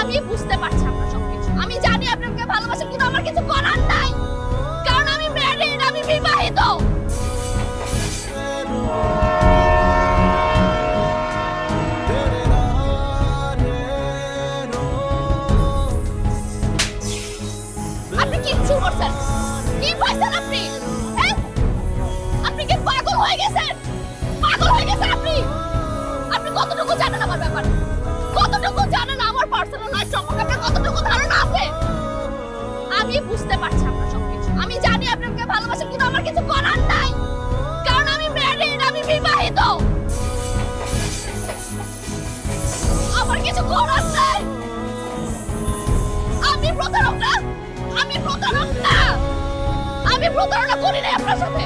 আমি বুঝতে পারছি আপনার সবকিছু। আমি জানি আপনাকে ভালোবাসেন, কিন্তু আমার কিছু করার নাই, কারণ আমি ম্যারিড, আমি বিবাহিত। আপনি কিচ্ছু করছেন, কি পাইছেন আপনি? হ্যাঁ, আপনি কি পাগল হয়ে গেছেন? পাগল হয়ে গেছেন আপনি? আপনি কতটুকু জানেন আমার ব্যাপারে? কতটুকু জানেন আমার পার্সোনাল লাইফ সম্পর্কে? আপনার কতটুকু ধারণা আছে? আমি বুঝতে পারছি আপনার সবকিছু। আমি জানি আপনাকে ভালোবাসেন, কিন্তু আমার কিছু করার নাই, কারণ আমি ম্যারিড, আমি বিবাহিত। আমার কিছু করার নাই। আমি প্রতারক না, আমি প্রতারক না, আমি প্রতারণা করি নাই আপনার সাথে।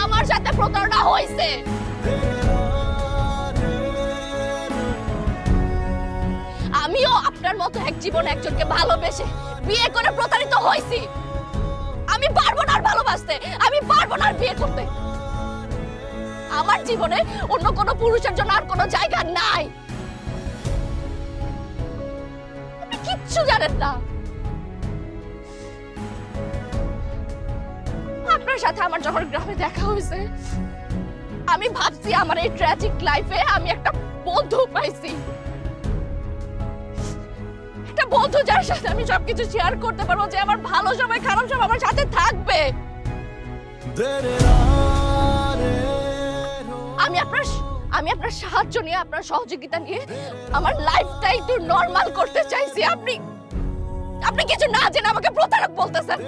আমার সাথে প্রতারণা হয়েছে। আমিও আপনার মতো এক জীবনে একজনকে ভালোবেসে বিয়ে করে প্রতারিত হয়েছি। আমি পারবো না আর ভালোবাসতে, আমি পারবো না আর বিয়ে করতে। আমার জীবনে অন্য কোনো পুরুষের জন্য আর কোনো জায়গা নাই। আপনি কিচ্ছু জানেন না। আপনার সাথে আমার যখন গ্রামে দেখা হয়েছে, আমি ভাবছি আমার এই ট্র্যাজিক লাইফে আমি একটা বন্ধু পাইছি, একটা বন্ধু যার সাথে আমি সবকিছু শেয়ার করতে পারবো, যে আমার ভালো সময় খারাপ সময় আমার সাথে থাকবে। আমি আপনার সাহায্য নিয়ে, আপনার সহযোগিতা নিয়ে আমার লাইফটা একটু নরমাল করতে চাইছি। আপনি কিছু না জেনে আমাকে প্রতারক বলতেছেন।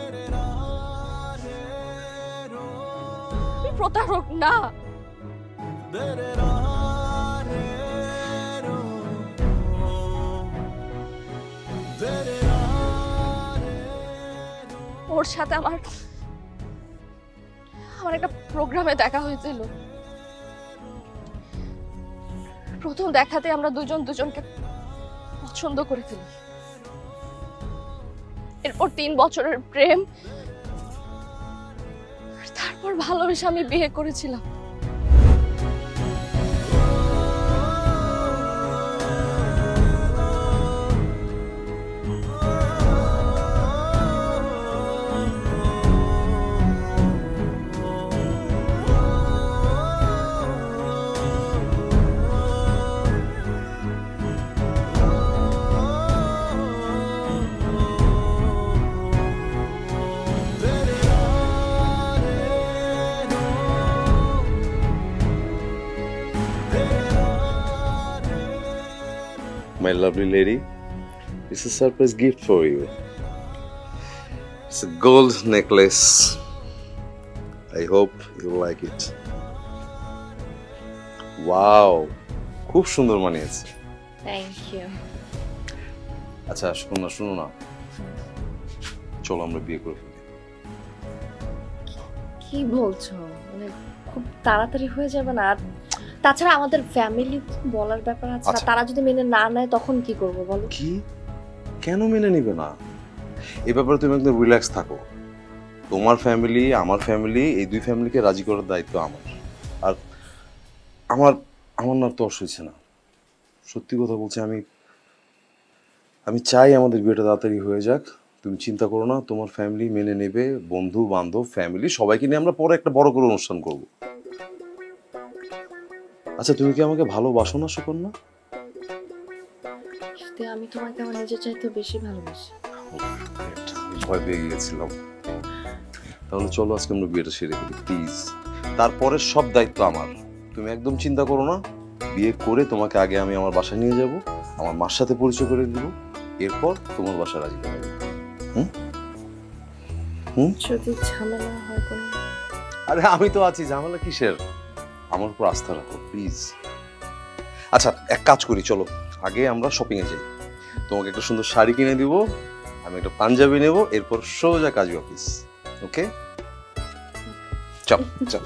আমি প্রতারক না। ওর সাথে আমার একটা প্রোগ্রামে দেখা হয়েছিল। প্রথম দেখাতে আমরা দুজন দুজনকে পছন্দ করে ফেলি। এরপর 3 বছরের প্রেম, তারপর ভালোবেসে আমি বিয়ে করেছিলাম। My lovely lady, it's a surprise gift for you. It's a gold necklace. I hope you like it. Wow, খুব সুন্দর মানিয়েছে। Thank you. আচ্ছা শোনো না, চলো আমরা বিয়ে করে ফেলি। কি বলছো? মানে খুব তাড়াতাড়ি হয়ে যাবে না? আর তাছাড়া আমাদের ফ্যামিলি বলার ব্যাপার আছে, তারা যদি মেনে না নেয় তখন কি করবো বলো? কি, কেন মেনে নিবে না? এই ব্যাপারে তুমি একদম রিল্যাক্স থাকো। তোমার ফ্যামিলি, আমার ফ্যামিলি, এই দুই ফ্যামিলিকে রাজি করার দায়িত্ব আমার। আর আমার না তর্স হয়েছে না, সত্যি কথা বলছি। আমি চাই আমাদের বিয়েটা তাড়াতাড়ি হয়ে যাক। তুমি চিন্তা করো না, তোমার ফ্যামিলি মেনে নেবে। বন্ধু বান্ধব ফ্যামিলি সবাইকে নিয়ে আমরা পরে একটা বড় করে অনুষ্ঠান করব। আচ্ছা তুমি কি আমাকে ভালোবাসো না সুকন্যা? আমি তোমাকে আমার নিজের চাইতে বেশি ভালোবাসি। ভয় পেয়ে গিয়েছিলাম। তাহলে চলো আজকে আমরা বিয়েটা সেরে ফেলি প্লিজ। তারপরে সব দায়িত্ব আমার, তুমি একদম চিন্তা করো না। বিয়ে করে তোমাকে আগে আমি আমার বাসায় নিয়ে যাব, আমার মার সাথে পরিচয় করে দিব, এরপর তোমার বাসায় রাজি করাবো। যদি ঝামেলা হয় কোনো? আরে আমি তো আছি, ঝামেলা কিসের? আমার উপর আস্থা রাখো প্লিজ। আচ্ছা এক কাজ করি, চলো আগে আমরা শপিং এ যাই। তোমাকে একটা সুন্দর শাড়ি কিনে দিব, আমি একটা পাঞ্জাবি নেব, এরপর সোজা কাজী অফিস। ওকে চল চল।